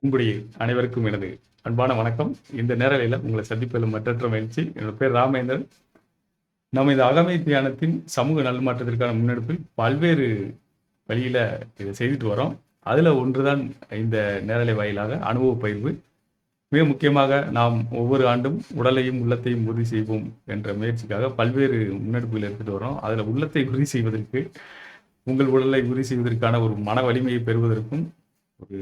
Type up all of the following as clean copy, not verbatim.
உங்களுடைய அனைவருக்கும் எனது அன்பான வணக்கம். இந்த நேரலையில உங்களை சந்திப்பதில் மற்றற்ற மகிழ்ச்சி. என்னோட பேர் ராமேந்திரன். நம்ம இந்த அகமை தியானத்தின் சமூக நல்மாற்றத்திற்கான முன்னெடுப்பில் பல்வேறு வழியில இதை செய்துட்டு வரோம். அதுல ஒன்றுதான் இந்த நேரலை வாயிலாக அனுபவ பகிர்வு. மிக முக்கியமாக நாம் ஒவ்வொரு ஆண்டும் உடலையும் உள்ளத்தையும் உறுதி செய்வோம் என்ற முயற்சிக்காக பல்வேறு முன்னெடுப்புகள் எடுத்துட்டு வரோம். அதுல உள்ளத்தை உறுதி செய்வதற்கு, உங்கள் உடலை உறுதி செய்வதற்கான ஒரு மன வலிமையை பெறுவதற்கும், ஒரு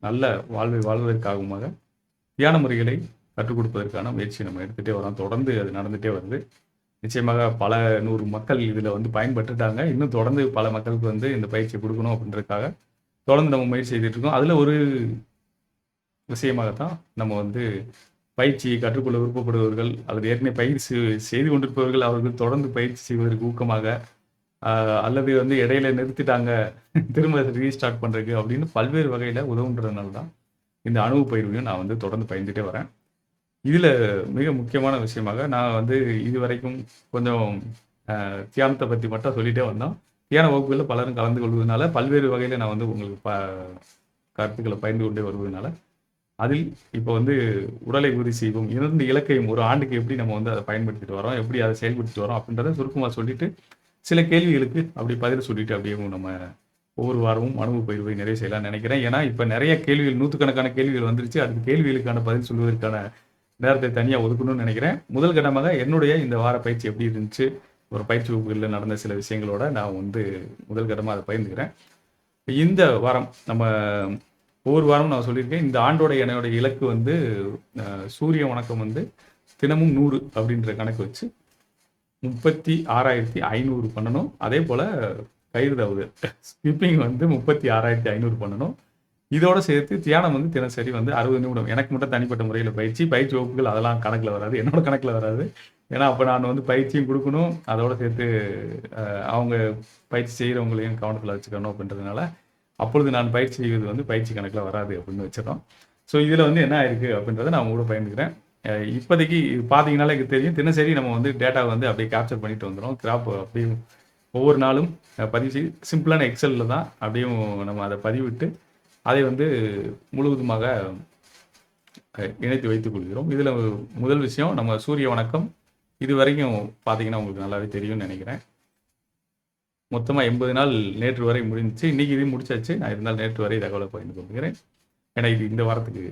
நல்ல வாழ்வை வாழ்வதற்காகவுமாக தியான முறைகளை கற்றுக் கொடுப்பதற்கான முயற்சி நம்ம எடுத்துகிட்டே வரோம். தொடர்ந்து அது நடந்துகிட்டே வருது. நிச்சயமாக பல 100 மக்கள் இதில் வந்து பயன்பட்டுட்டாங்க. இன்னும் தொடர்ந்து பல மக்களுக்கு வந்து இந்த பயிற்சியை கொடுக்கணும் அப்படின்றதுக்காக தொடர்ந்து நம்ம முயற்சி செய்துட்டு இருக்கோம். அதில் ஒரு விஷயமாகத்தான் நம்ம வந்து பயிற்சியை கற்றுக்கொள்ள விருப்பப்படுபவர்கள் அல்லது ஏற்கனவே பயிற்சி செய்து கொண்டிருப்பவர்கள் அவர்கள் தொடர்ந்து பயிற்சி செய்வதற்கு ஊக்கமாக, அல்லது வந்து இடையில நிறுத்திட்டாங்க திரும்ப ரீஸ்டார்ட் பண்ணுறதுக்கு அப்படின்னு பல்வேறு வகையில் உதவுன்றதுனால தான் இந்த அனுபவ பயிர்வையும் நான் வந்து தொடர்ந்து பயிர்ந்துட்டே வரேன். இதில் மிக முக்கியமான விஷயமாக நான் வந்து இதுவரைக்கும் கொஞ்சம் தியானத்தை பற்றி மட்டும் சொல்லிகிட்டே வந்தோம். தியான வகுப்புகளில் பலரும் கலந்து கொள்வதனால பல்வேறு வகையில் நான் வந்து உங்களுக்கு கருத்துக்களை பகிர்ந்து கொண்டே வருவதனால அதில் இப்போ வந்து உடலை உறுதி செய்வோம் 2 இலக்கையும் ஒரு ஆண்டுக்கு எப்படி நம்ம வந்து அதை பயன்படுத்திட்டு வரோம், எப்படி அதை செயல்படுத்திட்டு வரோம் அப்படின்றத சுருக்கமாக சொல்லிட்டு சில கேள்விகளுக்கு அப்படி பதில் சொல்லிட்டு அப்படியே நம்ம ஒவ்வொரு வாரமும் அனுபவ பயிர்வை நிறைவு செய்யலாம்னு நினைக்கிறேன். ஏன்னா இப்போ நிறைய கேள்விகள், 100கணக்கான கேள்விகள் வந்துருச்சு. அதுக்கு கேள்விகளுக்கான பதில் சொல்வதற்கான நேரத்தை தனியாக ஒதுக்கணும்னு நினைக்கிறேன். முதல் கட்டமாக என்னுடைய இந்த வார பயிற்சி எப்படி இருந்துச்சு, ஒரு பயிற்சி வகுப்புகளில் நடந்த சில விஷயங்களோட நான் வந்து முதல் கட்டமாக அதை பகிர்ந்துக்கிறேன். இந்த வாரம் நம்ம ஒவ்வொரு வாரமும் நான் சொல்லியிருக்கேன், இந்த ஆண்டோட என்னோட இலக்கு வந்து சூரிய வணக்கம் வந்து தினமும் 100 அப்படின்ற கணக்கு வச்சு 36,500 பண்ணணும். அதே போல் கயிறு தவுது ஸ்கிப்பிங் வந்து 36,500 பண்ணணும். இதோட சேர்த்து தியானம் வந்து தினசரி வந்து 60 நிமிடம். எனக்கு மட்டும் தனிப்பட்ட முறையில் பயிற்சி வகுப்புகள் அதெல்லாம் கணக்கில் வராது, என்னோட கணக்கில் வராது. ஏன்னா அப்போ நான் வந்து பயிற்சியும் கொடுக்கணும், அதோட சேர்த்து அவங்க பயிற்சி செய்கிறவங்களையும் கவனத்தில் வச்சுக்கணும் அப்படின்றதுனால அப்பொழுது நான் பயிற்சி செய்வது வந்து பயிற்சி கணக்கில் வராது அப்படின்னு வச்சிடறோம். ஸோ இதில் வந்து என்ன ஆயிருக்கு அப்படின்றத நான் கூட பயந்துக்கிறேன். இப்போதைக்கு பார்த்தீங்கன்னாலே எனக்கு தெரியும், தினசரி நம்ம வந்து டேட்டாவை வந்து அப்படியே கேப்சர் பண்ணிட்டு வந்துடும். கிராப் அப்படியே ஒவ்வொரு நாளும் பதிவு செய்து சிம்பிளான எக்ஸலில் தான் அப்படியே நம்ம அதை பதிவிட்டு அதை வந்து முழுவதுமாக இணைத்து வைத்துக் கொள்கிறோம். இதில் முதல் விஷயம் நம்ம சூரிய வணக்கம். இது வரைக்கும் பார்த்தீங்கன்னா உங்களுக்கு நல்லாவே தெரியும்னு நினைக்கிறேன். மொத்தமாக 80 நாள் நேற்று வரை முடிஞ்சிச்சு. இன்றைக்கி இது முடிச்சாச்சு. நான் இருந்தால் நேற்று வரை தகவலை பகிர்ந்து கொள்கிறேன். ஏன்னா இது இந்த வாரத்துக்கு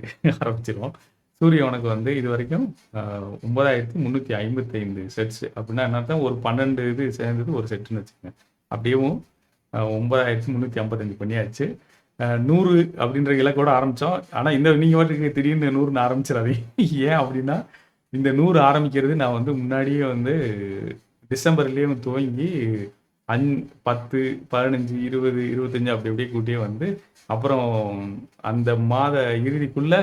ஆரம்பிச்சிருவோம். சூரிய வணக்கம் வந்து இது வரைக்கும் 9,355 செட்ஸ். அப்படின்னா என்ன அர்த்தம், ஒரு 12 இது சேர்ந்தது ஒரு செட்டுன்னு வச்சுக்கோங்க. அப்படியேவும் 9,355 பண்ணியாச்சு. 100 அப்படின்ற இலக்கோட ஆரம்பித்தோம். ஆனால் இந்த நீங்கள் வாட்டுக்கு திடீர்னு 100ன்னு ஆரம்பிச்சிடாதீங்க. ஏன் அப்படின்னா, இந்த 100 ஆரம்பிக்கிறது நான் வந்து முன்னாடியே வந்து டிசம்பர்லேயே துவங்கி 10, 15, 20, 25 அப்படி அப்படியே கூட்டியே வந்து அப்புறம் அந்த மாத இறுதிக்குள்ளே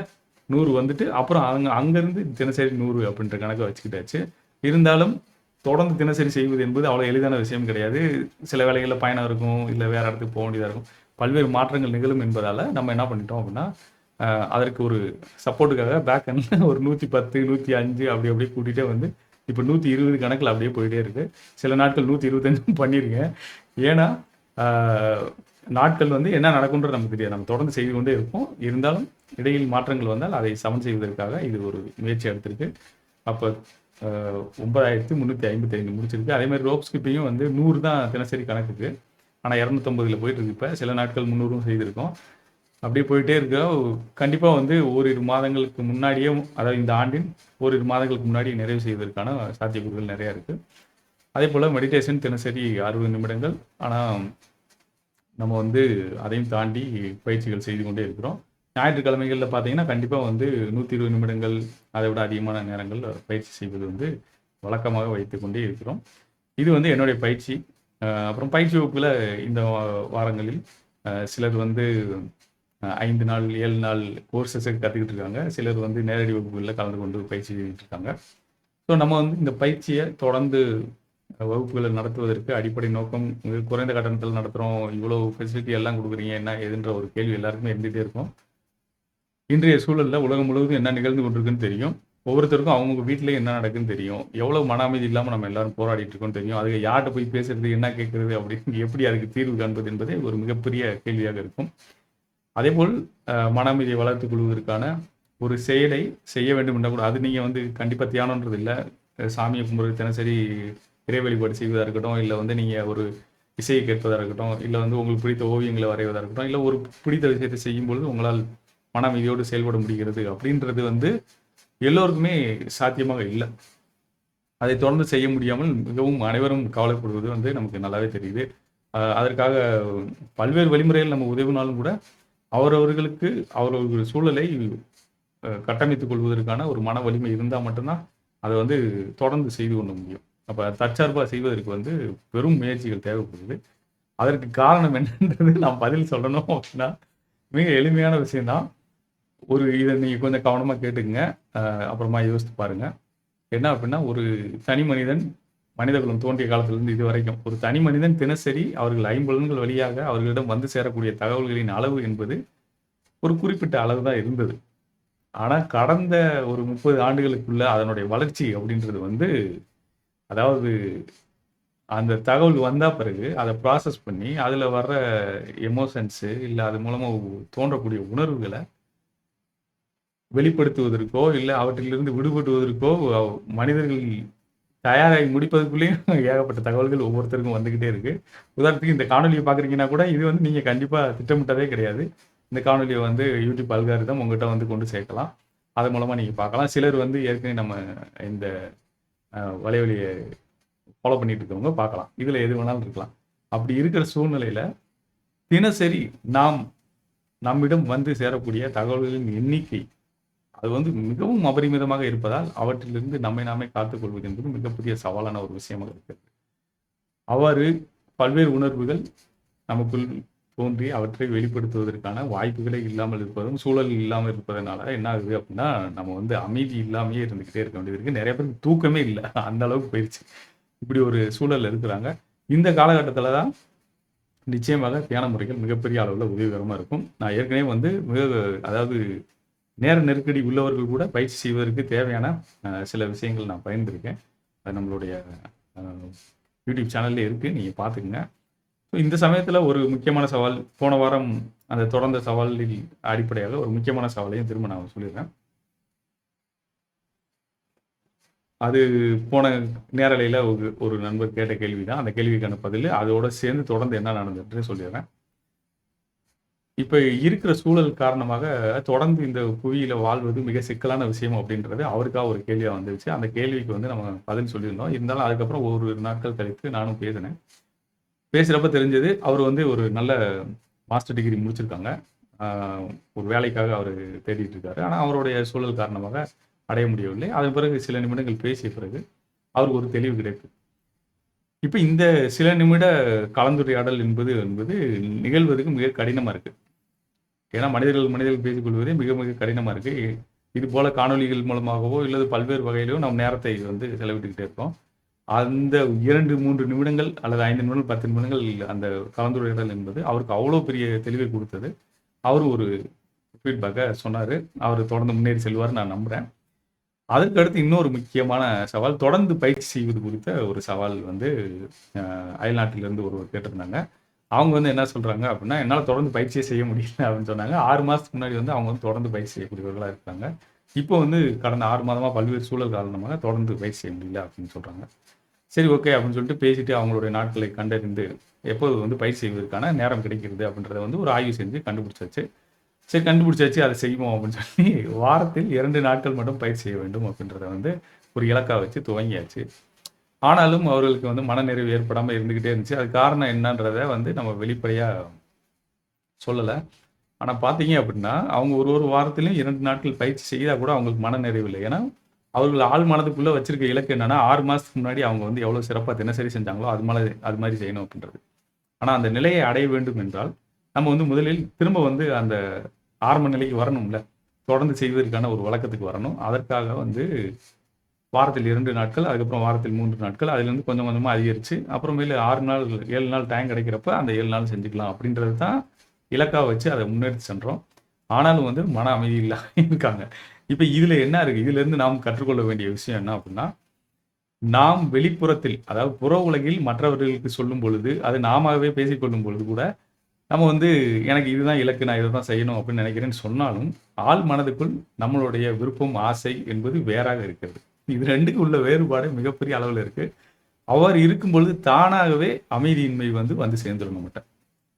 100 வந்துட்டு அப்புறம் அங்கேருந்து தினசரி 100 அப்படின்ற கணக்கை வச்சுக்கிட்டாச்சு. இருந்தாலும் தொடர்ந்து தினசரி செய்வது என்பது அவ்வளோ எளிதான விஷயம் கிடையாது. சில வேளைகளில் பயணம் இருக்கும், இல்லை வேறு இடத்துக்கு போக வேண்டியதாக இருக்கும், பல்வேறு மாற்றங்கள் நிகழும் என்பதால் நம்ம என்ன பண்ணிட்டோம் அப்படின்னா, அதற்கு ஒரு சப்போர்ட்டுக்காக பேக் எண்டில் ஒரு 110, 105 அப்படி அப்படியே கூட்டிகிட்டே வந்து இப்போ 120 கணக்கில் அப்படியே போயிட்டே இருக்குது. சில நாட்கள் 125 பண்ணியிருக்கேன். ஏன்னா நாட்கள் வந்து என்ன நடக்கும்ன்றது நமக்கு தெரியாது, நம்ம தொடர்ந்து செய்து கொண்டே இருப்போம். இருந்தாலும் இடையில் மாற்றங்கள் வந்தால் அதை சமன் செய்வதற்காக இது ஒரு முயற்சி எடுத்திருக்கு. அப்போ 9,355 முடிச்சிருக்கு. அதேமாதிரி ரோப் ஸ்கிப்பிங்கும் வந்து 100 தான் தினசரி கணக்குக்கு. ஆனால் 250 போயிட்டு இருக்கு. இப்போ சில நாட்கள் 300 செய்திருக்கோம். அப்படியே போயிட்டே இருக்க கண்டிப்பாக வந்து ஓரிரு மாதங்களுக்கு முன்னாடியே, அதாவது இந்த ஆண்டின் ஓரிரு மாதங்களுக்கு முன்னாடி நிறைவு செய்வதற்கான சாத்தியக்கூறுகள் நிறையா இருக்குது. அதே போல் மெடிடேஷன் தினசரி 60 நிமிடங்கள். ஆனால் நம்ம வந்து அதையும் தாண்டி பயிற்சிகள் செய்து கொண்டே இருக்கிறோம். ஞாயிற்றுக்கிழமைகளில் பார்த்தீங்கன்னா கண்டிப்பாக வந்து 120 நிமிடங்கள், அதை விட அதிகமான நேரங்கள் பயிற்சி செய்வது வந்து வழக்கமாக வைத்து கொண்டே இருக்கிறோம். இது வந்து என்னுடைய பயிற்சி. அப்புறம் பயிற்சி வகுப்பில் இந்த வாரங்களில் சிலர் வந்து 5 நாள் 7 நாள் கோர்சஸை கற்றுக்கிட்டு இருக்காங்க. சிலர் வந்து நேரடி வகுப்புகளில் கலந்து கொண்டு பயிற்சி செஞ்சுட்டு இருக்காங்க. ஸோ நம்ம வந்து இந்த பயிற்சியை தொடர்ந்து வகுப்புகளை நடத்துவதற்கு அடிப்படை நோக்கம், குறைந்த கட்டணத்தில் நடத்துகிறோம், இவ்வளோ ஃபெசிலிட்டி எல்லாம் கொடுக்குறீங்க, என்ன எதுன்ற ஒரு கேள்வி எல்லாருக்குமே இருந்துகிட்டே இருக்கும். இன்றைய சூழலில் உலகம் முழுவதும் என்ன நிகழ்ந்து கொண்டிருக்குன்னு தெரியும். ஒவ்வொருத்தருக்கும் அவங்க வீட்டிலே என்ன நடக்குன்னு தெரியும். எவ்வளோ மன அமைதி இல்லாமல் நம்ம எல்லாரும் போராடிட்டு இருக்கோம்னு தெரியும். அதுக்கு யார்கிட்ட போய் பேசுறது, என்ன கேட்குறது, அப்படின்னு எப்படி அதுக்கு தீர்வு காண்பது என்பதே ஒரு மிகப்பெரிய கேள்வியாக இருக்கும். அதேபோல் மன அமைதியை வளர்த்துக் கொள்வதற்கான ஒரு செயலை செய்ய வேண்டும் என்றால் கூட, அது நீங்க வந்து கண்டிப்பா தியானம்ன்றது இல்ல. சாமிய கும்பிடுறது, தினசரி இறை வழிபாடு செய்வதா இருக்கட்டும், இல்ல வந்து நீங்க ஒரு இசையை கேட்பதா இருக்கட்டும், இல்ல வந்து உங்களுக்கு பிடித்த ஓவியங்கள வரைவதா இருக்கட்டும், இல்ல ஒரு பிடித்த விஷயத்தை செய்யும்பொழுது உங்களால் மன அமைதியோடு செயல்பட முடிகிறது அப்படின்றது வந்து எல்லோருக்குமே சாத்தியமாக இல்ல. அதை தொடர்ந்து செய்ய முடியாமல் மிகவும் அனைவரும் கவலைப்படுவது வந்து நமக்கு நல்லாவே தெரியுது. அதற்காக பல்வேறு வழிமுறைகள் நம்ம உதவினாலும் கூட, அவரவர்களுக்கு அவரவர்கள் சூழலை கட்டமைத்துக் கொள்வதற்கான ஒரு மன வலிமை இருந்தா மட்டும் தான், அத வந்து தொடர்ந்து செய்து கொள்ள முடியும். அப்ப தற்சார்பா செய்வதற்கு வந்து பெரும் முயற்சிகள் தேவைப்படுது. அதற்கு காரணம் என்னன்றது நான் பதில் சொல்லணும் அப்படின்னா, மிக எளிமையான விஷயம் தான். இத நீங்க கொஞ்சம் கவனமா கேட்டுக்கங்க. அப்புறமா யோசித்து பாருங்க. என்ன அப்படின்னா, ஒரு தனி மனிதன் மனிதகுலம் தோன்றிய காலத்திலிருந்து இதுவரைக்கும், ஒரு தனி மனிதன் தினசரி அவர்கள் ஐம்புலன்கள் வழியாக அவர்களிடம் வந்து சேரக்கூடிய தகவல்களின் அளவு என்பது ஒரு குறிப்பிட்ட அளவு தான் இருந்தது. ஆனா, கடந்த ஒரு 30 ஆண்டுகளுக்குள்ள அதனுடைய வளர்ச்சி அப்படின்றது வந்து, அதாவது அந்த தகவல் வந்தா பிறகு, அத ப்ராசஸ் பண்ணி, அதுல வர்ற எமோஷன்ஸு இல்ல அது மூலமா தோன்றக்கூடிய உணர்வுகள வெளிப்படுத்துவதற்கோ, இல்ல அவற்றிலிருந்து விடுபடுவதற்கோ, மனிதர்கள் தயாராகி முடிப்பதற்குள்ளேயும் ஏகப்பட்ட தகவல்கள் ஒவ்வொருத்தருக்கும் வந்துகிட்டே இருக்கு. உதாரணத்துக்கு இந்த காணொளிய பார்க்குறீங்கன்னா கூட, இது வந்து நீங்க கண்டிப்பா திட்டமிட்டதே கிடையாது. இந்த காணொளிய வந்து யூடியூப் அல்காரிதம் உங்ககிட்ட வந்து கொண்டு சேர்க்கலாம். அது மூலமா நீங்க பார்க்கலாம். சிலர் வந்து ஏற்கனவே நம்ம இந்த வலைவலிய ஃபாலோ பண்ணிட்டு இருக்கவங்க பார்க்கலாம். இதுல எது வேணாலும் இருக்கலாம். அப்படி இருக்கிற சூழ்நிலையில, தினசரி நாம் நம்மிடம் வந்து சேரக்கூடிய தகவல்களின் எண்ணிக்கை, அது வந்து மிகவும் அபரிமிதமாக இருப்பதால், அவற்றிலிருந்து நம்மை நாமே காத்துக் கொள்வது என்பது மிகப்பெரிய சவாலான ஒரு விஷயமாக இருக்கிறது. அவ்வாறு பல்வேறு உணர்வுகள் நமக்குள் தோன்றி அவற்றை வெளிப்படுத்துவதற்கான வாய்ப்புகளே இல்லாமல் இருப்பதும், சூழல் இல்லாமல் இருப்பதனால என்ன ஆகுது அப்படின்னா, நம்ம வந்து அமைதி இல்லாமயே இருந்துகிட்டே இருக்க வேண்டியது இருக்கு. நெறைய பேருக்கு தூக்கமே இல்ல. அந்த அளவுக்கு போயிருச்சு. இப்படி ஒரு சூழல்ல இருக்கிறாங்க. இந்த காலகட்டத்தில தான் நிச்சயமாக தியான முறைகள் மிகப்பெரிய அளவுல உதவிகரமா இருக்கும். நான் ஏற்கனவே வந்து அதாவது நேர நெருக்கடி உள்ளவர்கள் கூட பயிற்சி செய்வதற்கு தேவையான சில விஷயங்கள் நான் பகிர்ந்திருக்கேன். அது நம்மளுடைய அ யூடியூப் சேனல்லே இருக்கு. நீங்க பார்த்துக்கங்க. இந்த சமயத்தில ஒரு முக்கியமான சவால், போன வாரம் அந்த தொடர்ந்த சவாலில் அடிப்படையாக ஒரு முக்கியமான சவாலையும் திரும்ப நான் சொல்லிடுறேன். அது போன நேரலையில ஒரு நண்பர் கேட்ட கேள்வி தான். அந்த கேள்விக்கான பதிலு. அதோட சேர்ந்து தொடர்ந்து என்ன நடந்ததுன்னு சொல்லிடுறேன். இப்ப இருக்கிற சூழல் காரணமாக தொடர்ந்து இந்த புவியில வாழ்வது மிக சிக்கலான விஷயம் அப்படின்றது அவருக்கா ஒரு கேள்வியா வந்துருச்சு. அந்த கேள்விக்கு வந்து நம்ம பதில் சொல்லியிருந்தோம். இருந்தாலும் அதுக்கப்புறம் ஒரு நாட்கள் கழித்து நானும் பேசினேன். பேசுறப்ப தெரிஞ்சது, அவரு வந்து ஒரு நல்ல மாஸ்டர் டிகிரி முடிச்சிருக்காங்க. ஆ ஒரு வேலைக்காக அவரு தேடிட்டு இருக்காரு. ஆனா அவருடைய சூழல் காரணமாக அடைய முடியவில்லை. அதன் பிறகு சில நிமிடங்கள் பேசிய பிறகு, அவருக்கு ஒரு தெளிவு கிடைத்தது. இப்ப இந்த சில நிமிட கலந்துரையாடல் என்பது நிகழ்வதற்கு மிக கடினமா இருக்கு. ஏன்னா மனிதர்கள் பேசிக் கொள்வதே மிக மிக கடினமா இருக்கு. இது போல காணொளிகள் மூலமாகவோ, இல்லது பல்வேறு வகையிலோ நம் நேரத்தை வந்து செலவிட்டுக்கிட்டே இருக்கோம். அந்த 2, 3 நிமிடங்கள் அல்லது 5 நிமிடங்கள், 10 நிமிடங்கள் அந்த கலந்துரையாடல் என்பது அவருக்கு அவ்வளோ பெரிய தெளிவை குடுத்தது. அவரு ஒரு ஃபீட்பேக்க சொன்னாரு. அவரு தொடர்ந்து முன்னேறி செல்வார்ன்னு நான் நம்புறேன். அதற்கு அடுத்து இன்னொரு முக்கியமான சவால், தொடர்ந்து பயிற்சி செய்வது குறித்த ஒரு சவால் வந்து அயல்நாட்டிலிருந்து ஒருவர் கேட்டிருந்தாங்க. அவங்க வந்து என்ன சொல்றாங்க அப்படின்னா, "என்னால தொடர்ந்து பயிற்சியே செய்ய முடியல" அப்படின்னு சொன்னாங்க. 6 மாசத்துக்கு முன்னாடி வந்து அவங்க வந்து தொடர்ந்து பயிற்சி செய்யக்கூடியவர்களா இருக்காங்க. இப்போ வந்து கடந்த 6 மாதமா பல்வேறு சூழல் காரணமாக தொடர்ந்து பயிற்சி செய்ய முடியல அப்படின்னு சொல்றாங்க. சரி ஓகே அப்படின்னு சொல்லிட்டு பேசிட்டு அவங்களுடைய நாட்களை கண்டறிந்து, எப்போது வந்து பயிற்சி செய்வதற்கான நேரம் கிடைக்கிறது அப்படின்றத வந்து ஒரு ஆய்வு செஞ்சு கண்டுபிடிச்சாச்சு. சரி கண்டுபிடிச்சாச்சு அத செய்வோம் அப்படின்னு சொல்லி வாரத்தில் 2 நாட்கள் மட்டும் பயிற்சி செய்ய வேண்டும் அப்படின்றத வந்து ஒரு இலக்கா வச்சு துவங்கியாச்சு. ஆனாலும் அவர்களுக்கு வந்து மனநிறைவு ஏற்படாம இருந்துகிட்டே இருந்துச்சு. அதுக்கு காரணம் என்னன்றத வந்து நம்ம வெளிப்படையா சொல்லல. ஆனா பார்த்தீங்க அப்படின்னா, அவங்க ஒரு வாரத்திலும் 2 நாட்கள் பயிற்சி செய்தா கூட அவங்களுக்கு மனநிறைவு இல்ல. ஏன்னா, அவர்கள் ஆழ் மனதுக்குள்ள வச்சிருக்க இலக்கு என்னன்னா, 6 மாசத்துக்கு முன்னாடி அவங்க வந்து எவ்வளோ சிறப்பா தினசரி செஞ்சாங்களோ, அது மாரி செய்யணும் அப்படின்றது. ஆனா அந்த நிலையை அடைய வேண்டும் என்றால், நம்ம வந்து முதலில் திரும்ப வந்து அந்த ஆரம்ப நிலைக்கு வரணும்ல. தொடர்ந்து செய்வதற்கான ஒரு வழக்கத்துக்கு வரணும். அதற்காக வந்து வாரத்தில் 2 நாட்கள், அதுக்கப்புறம் வாரத்தில் 3 நாட்கள், அதிலிருந்து கொஞ்சம் கொஞ்சமா அதிகரிச்சு, அப்புறமேலு 6 நாள், 7 நாள் டைம் கிடைக்கிறப்ப அந்த 7 நாள் செஞ்சுக்கலாம் அப்படின்றது தான் இலக்கா வச்சு அத முன்னெடுத்து சென்றோம். ஆனாலும் வந்து மன அமைதி இல்லாம இருக்காங்க. இப்ப இதுல என்ன இருக்கு? இதிலிருந்து நாம் கற்றுக்கொள்ள வேண்டிய விஷயம் என்ன அப்படின்னா, நாம் வெளிப்புறத்தில், அதாவது புற உலகில் மற்றவர்களுக்கு சொல்லும் பொழுது, அது நாமாவே பேசிக்கொள்ளும் பொழுது கூட, நம்ம வந்து எனக்கு இதுதான் இலக்கு, நான் இத தான் செய்யணும் அப்படின்னு நினைக்கிறேன்னு சொன்னாலும், ஆழ் மனதுக்குள் நம்மளுடைய விருப்பம், ஆசை என்பது வேறாக இருக்கிறது. இது 2க்கும் உள்ள வேறுபாடு மிகப்பெரிய அளவுல இருக்கு. அவ்வாறு இருக்கும்பொழுது தானாகவே அமைதியின்மை வந்து சேர்ந்துரும் நம்மட்ட.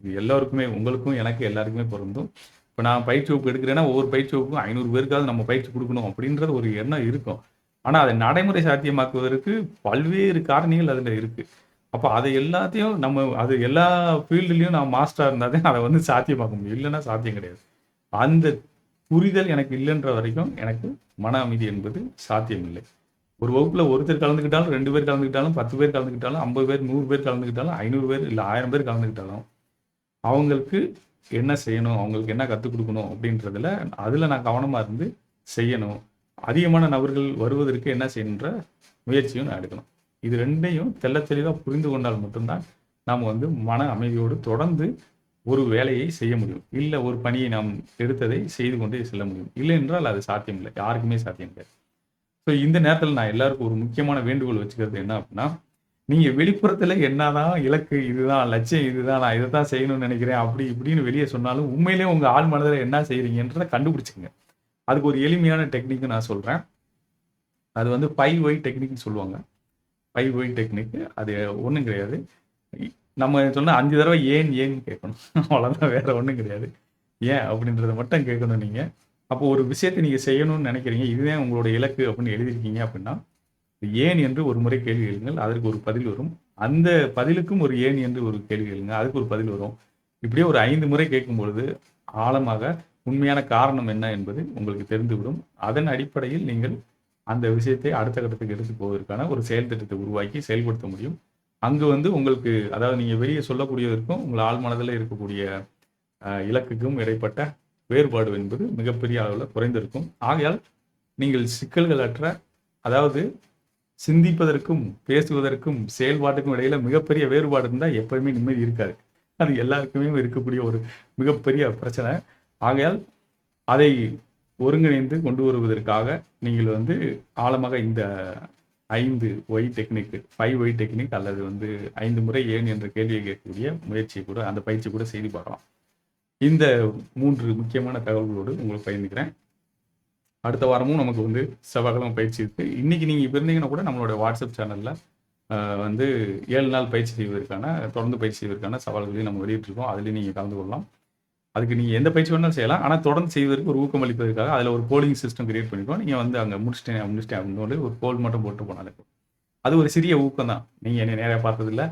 இது எல்லோருக்குமே உங்களுக்கும், எனக்கு எல்லாருக்குமே பொருந்தும். இப்ப நான் பயிற்சி வகுப்பு எடுக்கிறேன்னா, ஒவ்வொரு பயிற்சி வகுப்புக்கும் 500 பேருக்காவது நம்ம பயிற்சி குடுக்கணும் அப்படின்றது ஒரு எண்ணம் இருக்கும். ஆனா, அதை நடைமுறை சாத்தியமாக்குவதற்கு பல்வேறு காரணிகள் அதுல இருக்கு. அப்ப அதை எல்லாத்தையும் நம்ம அது எல்லா ஃபீல்டுலயும் நான் மாஸ்டரா இருந்தா தான் அத வந்து சாத்தியமாக்க முடியும். இல்லன்னா சாத்தியம் கிடையாது. அந்த புரிதல் எனக்கு இல்லன்ற வரைக்கும், எனக்கு மன அமைதி என்பது சாத்தியமில்லை. ஒரு வகுப்புல ஒருத்தர் கலந்துக்கிட்டாலும், 2 பேர் கலந்துக்கிட்டாலும், 10 பேர் கலந்துக்கிட்டாலும், 50 பேர், 100 பேர் கலந்துக்கிட்டாலும், 500 பேர் இல்ல 1000 பேர் கலந்துக்கிட்டாலும், அவங்களுக்கு என்ன செய்யணும்? அவங்களுக்கு என்ன கத்துக் குடுக்கணும்? அப்படின்றதுல, அதுல நான் கவனமா இருந்து செய்யணும். அதிகமான நபர்கள் வருவதற்கு என்ன செய்யணுன்ற முயற்சியும் நான் எடுக்கணும். இது 2யும் தெள்ளத் தெளிவா புரிந்து கொண்டால் மட்டும் தான், நாம வந்து மன அமைதியோடு தொடர்ந்து ஒரு வேலையை செய்ய முடியும். இல்ல ஒரு பணியை நாம் எடுத்ததை செய்து கொண்டே செல்ல முடியும். இல்லை என்றால் அது சாத்தியமில்லை. யாருக்குமே சாத்தியம் கிடையாது. ஸோ இந்த நேரத்தில நான் எல்லாருக்கும் ஒரு முக்கியமான வேண்டுகோள் வச்சுக்கிறது என்ன அப்படின்னா, நீங்க வெளிப்புறத்தில என்னதான் இலக்கு இதுதான், லட்சியம் இதுதான், நான் இத தான் செய்யணும்னு நினைக்கிறேன், அப்படி இப்படின்னு வெளிய சொன்னாலும், உண்மையிலேயே உங்க ஆழ் மனதில என்ன செய்றீங்கன்றத கண்டுபிடிச்சுக்கங்க. அதுக்கு ஒரு எளிமையான டெக்னிக் நான் சொல்றேன். அது வந்து 5 ஒய் டெக்னிக்ன்னு சொல்லுவாங்க. 5 ஒய் டெக்னிக். அது ஒண்ணும் கிடையாது. இ நம்ம சொன்ன 5 தடவ ஏன் ஏன்னு கேட்கணும். அவ்வளோதான், வேற ஒண்ணும் கிடையாது. ஏன் அப்படின்றத மட்டும் கேட்கணும் நீங்க. அப்போ ஒரு விஷயத்த நீங்க செய்யணும்னு நினைக்கிறீங்க. இதுதான் உங்களுடைய இலக்கு அப்படின்னு எழுதியிருக்கீங்க அப்படின்னா, ஏன் என்று ஒரு முறை கேள்வி எழுங்கள். அதற்கு ஒரு பதில் வரும். அந்த பதிலுக்கும் ஒரு ஏன் என்று ஒரு கேள்வி எழுங்க. அதுக்கு ஒரு பதில் வரும். இப்படியே ஒரு 5 முறை கேட்கும்பொழுது, ஆழமாக உண்மையான காரணம் என்ன என்பது உங்களுக்கு தெரிந்துவிடும். அதன் அடிப்படையில் நீங்கள் அந்த விஷயத்தை அடுத்த கட்டத்துக்கு எடுத்து போவதற்கான ஒரு செயல் திட்டத்தை உருவாக்கி செயல்படுத்த முடியும். அங்கு வந்து உங்களுக்கு அதாவது நீங்க வெளிய சொல்லக்கூடியதற்கும், உங்கள் ஆழ் மனதில இருக்கக்கூடிய இலக்குக்கும் இடைப்பட்ட வேறுபாடு என்பது மிகப்பெரிய அளவுல குறைந்திருக்கும். ஆகையால் நீங்கள் சிக்கல்கள் அற்ற அதாவது சிந்திப்பதற்கும், பேசுவதற்கும், செயல்பாட்டுக்கும் இடையில மிகப்பெரிய வேறுபாடு இருந்தா எப்பவுமே நிம்மதி இருக்காது. அது எல்லாருக்குமே இருக்கக்கூடிய ஒரு மிகப்பெரிய பிரச்சனை. ஆகையால் அதை ஒருங்கிணைந்து கொண்டு வருவதற்காக நீங்கள் வந்து ஆழமாக இந்த 5 ஒய் டெக்னிக், 5 ஒய் டெக்னிக் அல்லது வந்து 5 முறை ஏன் என்ற கேள்வியை கேட்கக்கூடிய முயற்சியை கூட அந்த பயிற்சி கூட செய்து பார்க்கலாம். இந்த 3 முக்கியமான தகவல்களோடு உங்களுக்கு பகிர்ந்துக்கிறேன். அடுத்த வாரமும் நமக்கு வந்து செவ்வாய்க்கிழமை பயிற்சி இருக்கு. இன்னைக்கு நீங்க இப்ப இருந்தீங்கன்னா கூட நம்மளோட வாட்ஸ்அப் சேனல்ல வந்து 7 நாள் பயிற்சி செய்வதற்கான தொடர்ந்து பயிற்சி செய்வதற்கான சவால்களையும் நம்ம வெளியிட்டிருக்கோம். அதிலயும் நீங்க கலந்து கொள்ளலாம். அதுக்கு நீங்க எந்த பயிற்சி வேணாலும் செய்யலாம். ஆனா தொடர்ந்து செய்வதற்கு ஒரு ஊக்கம் அளிப்பதற்காக அதில ஒரு போலிங் சிஸ்டம் கிரியேட் பண்ணிருக்கோம். நீங்க வந்து அங்க முடிச்சுட்டேன் அப்படின்னு ஒரு போல் மட்டும் போட்டு போனாலே போதும். அது ஒரு சிறிய ஊக்கம் தான். நீங்க என்னைய நேரா பார்த்ததில்ல.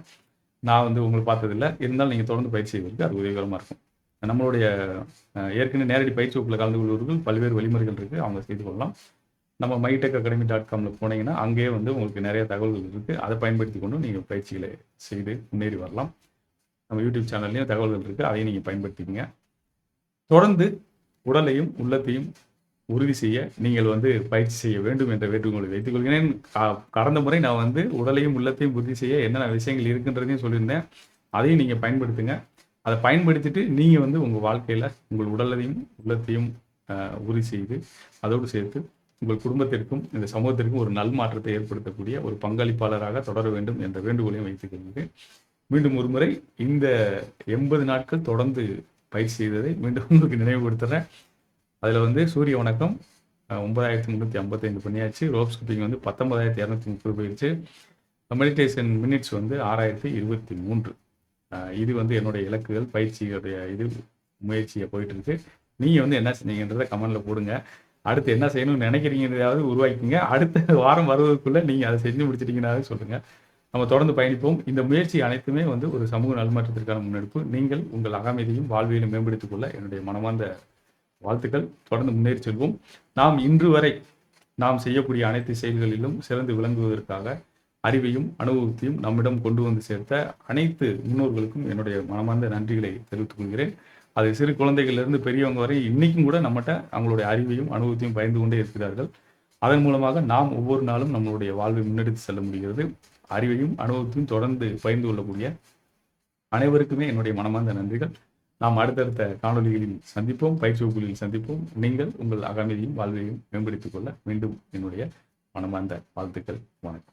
நான் வந்து உங்கள பார்த்ததில்ல. இருந்தாலும் நீங்க தொடர்ந்து பயிற்சி செய்வதற்கு அது உதவிகரமா இருக்கும். நம்மளுடைய ஏற்கனவே நேரடி பயிற்சி வகுப்புல கலந்து கொள்வதற்கு பல்வேறு வழிமுறைகள் இருக்கு. அவங்க செய்து கொள்ளலாம். நம்ம mytechacademy.comல போனீங்கன்னா, அங்கேயே வந்து உங்களுக்கு நெறைய தகவல்கள் இருக்கு. அத பயன்படுத்திக் கொண்டு நீங்க பயிற்சிகளை செய்து முன்னேறி வரலாம். நம்ம யூடியூப் சேனல்லயும் தகவல்கள் இருக்கு. அதையும் நீங்க பயன்படுத்திக்கங்க. தொடர்ந்து உடலையும், உள்ளத்தையும் உறுதி செய்ய நீங்கள் வந்து பயிற்சி செய்ய வேண்டும் என்ற வேண்டுகோளை வைத்துக் கொள்கிறேன். கடந்த முறை நான் வந்து உடலையும், உள்ளத்தையும் உறுதி செய்ய என்னென்ன விஷயங்கள் இருக்குன்றதையும் சொல்லியிருந்தேன். அதையும் நீங்க பயன்படுத்துங்க. அத பயன்படுத்திட்டு நீங்க வந்து உங்க வாழ்க்கையில உங்கள் உடலையும், உள்ளத்தையும் உறுதி செய்து, அதோடு சேர்த்து உங்கள் குடும்பத்திற்கும், இந்த சமூகத்திற்கும் ஒரு நல்மாற்றத்தை ஏற்படுத்தக்கூடிய ஒரு பங்களிப்பாளராக தொடர வேண்டும் என்ற வேண்டுகோளையும் வைத்துக் கொள்கிறேன். மீண்டும் ஒரு முறை இந்த 80 நாட்கள் தொடர்ந்து பயிற்சி செய்ததை மீண்டும் உங்களுக்கு நினைவுபடுத்துறேன். அதுல வந்து சூரிய வணக்கம் 9355 பண்ணியாச்சு. ரோப் ஸ்கிப்பிங் வந்து 19230 போயிருச்சு. மெடிடேஷன் மினிட்ஸ் வந்து 6023. இது வந்து என்னுடைய இலக்குகள், பயிற்சியுடைய முயற்சியா போயிட்டு இருக்கு. நீங்க வந்து என்ன செஞ்சீங்கன்றத கமெண்ட்ல போடுங்க. அடுத்து என்ன செய்யணும்னு நினைக்கிறீங்கன்றதாவது உருவாக்கிக்கங்க. அடுத்த வாரம் வருவதற்குள்ள நீங்க அத செஞ்சு முடிச்சிட்டீங்கன்னாவே சொல்லுங்க. நம்ம தொடர்ந்து பயணிப்போம். இந்த முயற்சி அனைத்துமே வந்து ஒரு சமூக நல்மாற்றத்திற்கான முன்னெடுப்பு. நீங்கள் உங்கள் அகமைதியும் வாழ்வியலும் மேம்படுத்திக் கொள்ள என்னுடைய மனமார்ந்த வாழ்த்துக்கள். தொடர்ந்து முன்னேறி செல்வோம். நாம் இன்று வரை நாம் செய்யக்கூடிய அனைத்து செயல்களிலும் சிறந்து விளங்குவதற்காக அறிவையும் அனுபவத்தையும் நம்மிடம் கொண்டு வந்து சேர்த்த அனைத்து முன்னோர்களுக்கும் என்னுடைய மனமார்ந்த நன்றிகளை தெரிவித்துக் கொள்கிறேன். அது சிறு குழந்தைகளிலிருந்து பெரியவங்க வரை இன்னைக்கும் கூட நம்மகிட்ட அவங்களுடைய அறிவையும் அனுபவத்தையும் பகிர்ந்து கொண்டே இருக்கிறார்கள். அதன் மூலமாக நாம் ஒவ்வொரு நாளும் நம்மளுடைய வாழ்வை முன்னெடுத்து செல்ல முடிகிறது. அறிவையும் அனுபவத்தையும் தொடர்ந்து பகிர்ந்து கொள்ளக்கூடிய அனைவருக்குமே என்னுடைய மனமார்ந்த நன்றிகள். நாம் அடுத்தடுத்த காணொலிகளில் சந்திப்போம், பயிற்சி வகுப்புகளில் சந்திப்போம். நீங்கள் உங்கள் அகமைதியும் வாழ்வையும் மேம்படுத்திக் கொள்ள மீண்டும் என்னுடைய மனமார்ந்த வாழ்த்துக்கள். வணக்கம்.